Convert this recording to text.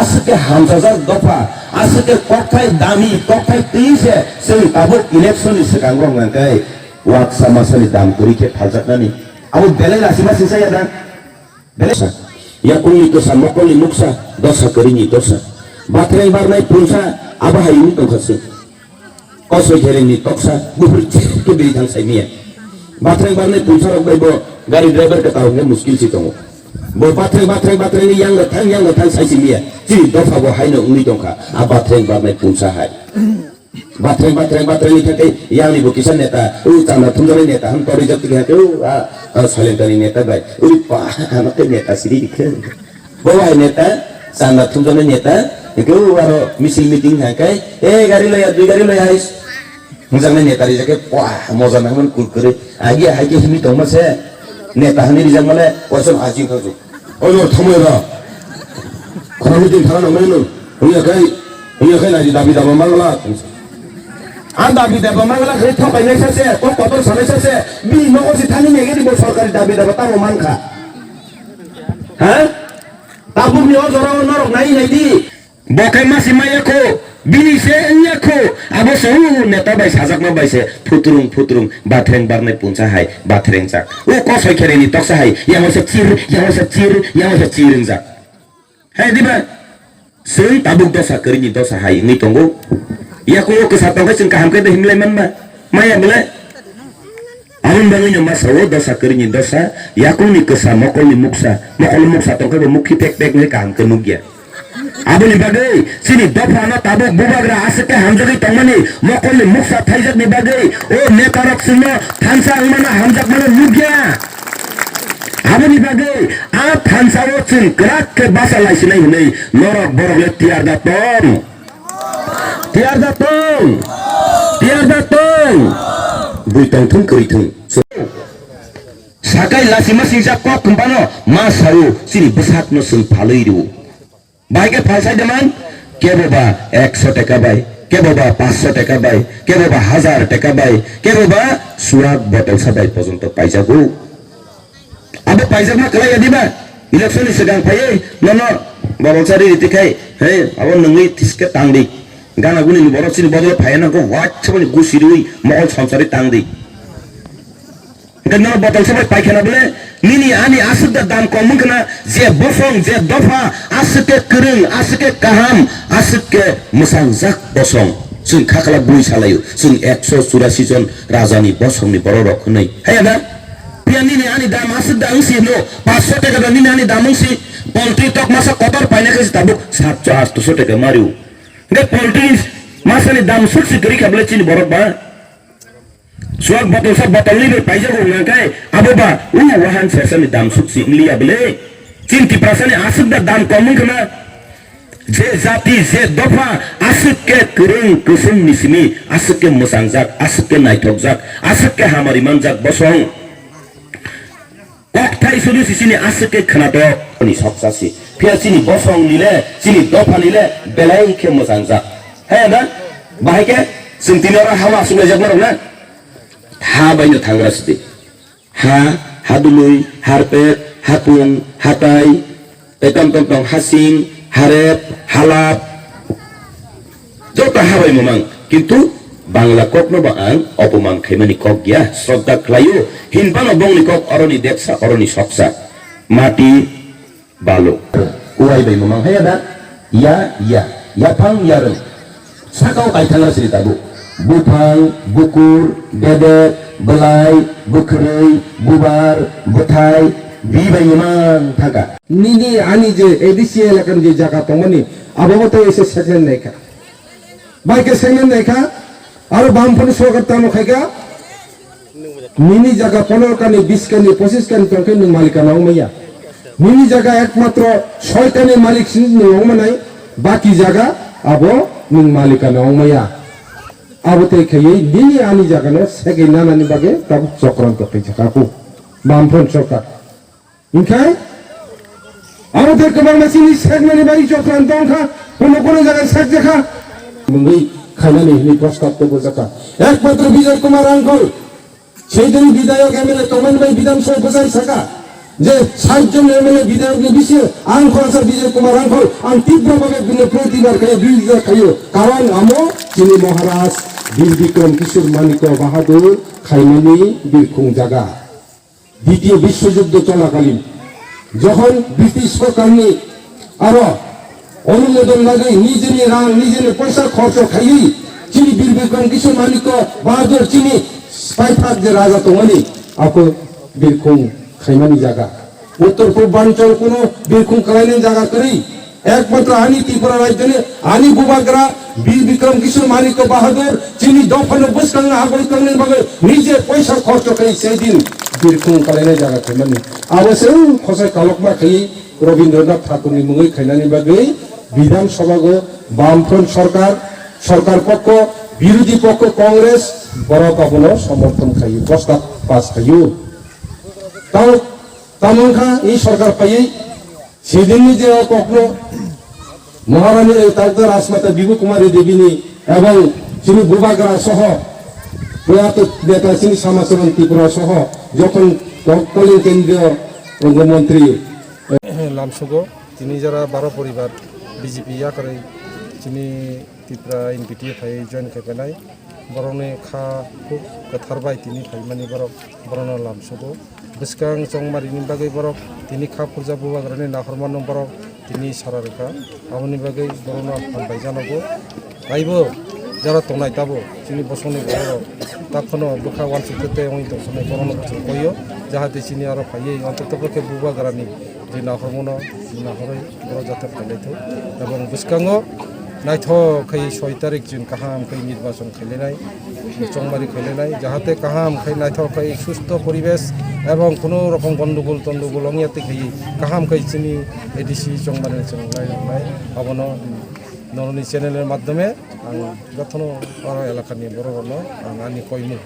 আজকে হামজাজার দফা আজকে কখাই দামি কখাই তেইশে সেই আবো ইলেকশনनि सिगां रंनांगै वाक्सा मासानि दाम करिके फालजाकनानि आबो बेले रासिमा सिसाया दा बेले या कुनि दसा मकलनि मुक्सा दसा करिनि दसा बाथ्राय बारनाय पुंसा आबो हायनि दंखासो कसै घेरेनि तक्सा गुफुर के बेरि थांसायनिया बाथ्राय बारनाय पुंसा रगबायबो गारि ड्राइवर के तावने मुश्किल सि दङ bo batreng ni yang tang saisi mia ji dofa bo haino uni dongka a batreng punsa hai batreng ni thake yang ni bo kisan neta u tana thumjani neta ham tori jati ha ke a salentani neta bai u pa amake neta siri dikhe bo hai neta sana thumjani neta ke u aro misil meeting ha kai gari lo ya is mujang neta ri jake wah moja naman kurkure agi hai ke himi tongma se neta hani rijang male oson haji khajo ojo thamoira kharabi din khana namenu uya kai na ji dabi daba mangala an dabi daba mangala khari thapai nai sase ko kotor sanai sase bi nogo si thani nege di bo sarkari dabi daba ta manka ha tabu mi ojora norok nai di bokai masi maya ko bini se nya ko abo so neta bai sajak ma bai se futurung batreng barnai punsa hai batreng jak o ko soi khere ni toksa hai yang se chiring jak hai diba sei tabuk dosa keri ni dosa hai ni tonggo ya ko ke satong ke kaham ke de himlai man ma maya bele amun bangun yo masawo dosa keri ni dosa ya ko ni kesa mokol muksa tong ke mukhi tek ni kaham ke nugya aboni bagai sini dofa na tabuk bubagra asake hamjagi tongmani mokoli muksa thaijak ni bagai o netarok sino thansa mana hamjak mana nugya aboni bagai a thansa o chin krak ke basa laisinai hunai norok borok le tiar da tong buitong thung keri thung sakai lasima sinjak ko kumpano ma saru sini besat no sun phalairu বাইকে ফালসাই দেমান কে বাবা 100 টাকা by কে বাবা 500 টাকা by কে বাবা 1000 টাকা by কে বাবা সুরাগ bottle সাবাই পর্যন্ত পাইজাবো আবে পাইজাব না কলাই দিবা election ni segang paye nono babal sari ritikai he abon nangni tiske tangdi gana guni ni borok sini bodol phayana ko wat chobani gusirui mohol samsari tangdi dan botol sabai paikana bele nini ani asuk da dam komung kana je bofong je dofa asuke kering asuke kaham asuke musangjak bosong sung khakala bui salayu sung 184 jon rajani bosong ni boro rokhunai hayada pian nini ani dam asuk da angsi no 500 টাকা da nini ani damungsi poultry tok masa kotor paina ke tabuk 700 টাকা mariu nge poultry masa ni dam suksi keri kabele chini borok ba suak botol ni paija ko ngakai aboba wahan sesani dam suksi liya bele cinti prasani asuk da dam komung kana je jati je dofa asuk ke kering kusum nisimi asuk ke musangjak asuk ke naithokjak asuk ke hamari manjak bosong kokthai sulu sini asuk ke khanato ni soksasi pia sini bosong nile sini dofa nile belai ke musangjak he na bahai ke sintinora hawa sungai jak marok na ha baino thangra sidi hadului harpet hapung hatai etam tong hasing harep halap jota habai momang kintu bangla kokno baan opomang khaimani kok ya srodda klayu hinbano bongni kok oroni deksa oroni soksa mati balo uai bai momang hayada ya phang yareng sakau kai thangra sidi tabu bupang, bukur, dedek, belai, bukrei, bubar, butai, bibai man thaga. Nini ani je edisi elakan je jaga tongmani ababoto ese segmen naika. Baike segmen naika aro bamponi sogar tamo khaika. Nini jaga 15 kani 20 kani 25 kani tongke ning malikana umaya. Nini jaga ekmatro 6 kani malik sin ning umanai baki jaga abo ning malikana umaya. abote khayei nini ani jagano sege nanani bage tabu chokranto khayjakaku bampon sokar inkai abote kabar masini segmani bagi chokranto kha kono jaga sakjaka mungi khainani ni প্রস্তাব তো বজaka একমাত্র বিজয় Kumar uncle সেই দিন বিধায়ক MLA তোমন ভাই বিধানসভা বসাই থাকা যে 60 জন এমএলএ বিধায়কের বিষয়ে আংখল আছে বিজয় কুমার আংখল আং তীব্রভাবে প্রতিবাদ খাইও বিরোধিতা খাইও কারণ আমো চিনি মহারাজ বীর বিক্রম কিশোর মানিক বাহাদুর খাইমানি বীরখুং জায়গা দ্বিতীয় বিশ্বযুদ্ধ চলাকালীন যখন ব্রিটিশ সরকারনি আরো অনুমোদন লাগে নিজের রাং নিজের পয়সা খরচ খাই চিনি বীর বিক্রম কিশোর মানিক বাহাদুর চিনি স্পাইফাক যে রাজা তোমানি আপো বীরখুং খাইমানি জায়গা উত্তর পূর্বাঞ্চল কোনো বীরখুং খাইমানি জায়গা করেই একমাত্র আনি ত্রিপুরা রাজ্যে আনি বুবাগরা বীর বিক্রম কিশোর মানিক বাহাদুর চিনি দফানো বুসকাঙ্গা আগল কাঙ্গের ভাবে নিজে পয়সা খরচ খাই সেই দিন বীরখুং খাইনানি জায়গা খাইমানি অবশ্য খসাই কালকমা খাই রবীন্দ্রনাথ ঠাকুরনি মুঙै খাইনানি বাগै বিধানসভাগো বামফ্রন্ট সরকার পক্ষ বিরোধী পক্ষ কংগ্রেস বড় কাবুল সমর্থন খাই প্রস্তাব পাস খাইও তাও তামনখা এই সরকার পাই সেদিনই যে কখনো মহারানী তাজদার রাজমাতা বিভু কুমারী দেবীনি এবং তিনি বুবাগরা সহ প্রয়াত নেতা তিনি শ্যামাচরণ ত্রিপুরা সহ যখন তৎকালীন কেন্দ্রীয় মন্ত্রী লামসুগো তিনি যারা 12 পরিবার বিজেপি করে তিনি ত্রিপুরা এনপিটি ফাই জয়েন খেপেনাय বরনে খা খুব কথারবাই তিনি ফাইমানি বরন লামসুগো বসকাং চংমারিনি বাগै বরক তিনি খা ফুরজা বুবাग्रानि नाहरमान बरक তিনি সারা রেখা আমনি বাগै বরনা ফানবাই জানাগো আইবো যারা তনাই তাবো চিনি বসনে বড় তখনো বুখা ওয়ানসিতে ওই দর্শনে বরনা বছর কইও যাহাতে চিনি আরো ফাইয়ে অন্তত পক্ষে বুবাग्रानि যে নাহরমান নাহरै বড় জাতে ফাইলাইতো এবং বসকাঙ্গ नायथक खै 6 तारिख जुन काहाम खै निर्वाचन खेलेनाय चंमारी खेलेनाय जाहाते काहाम खै नायथक खै सुस्थ परिवेश एवं कोनो रकम गंडगोल अंगियाते खै काहाम खै चिनी एडिसी चंमारी चंगलाय आबनो नरनि चैनेलेर माध्यमे आं गथनो आरो एलाकानि बर'नो आं आंनि कयमु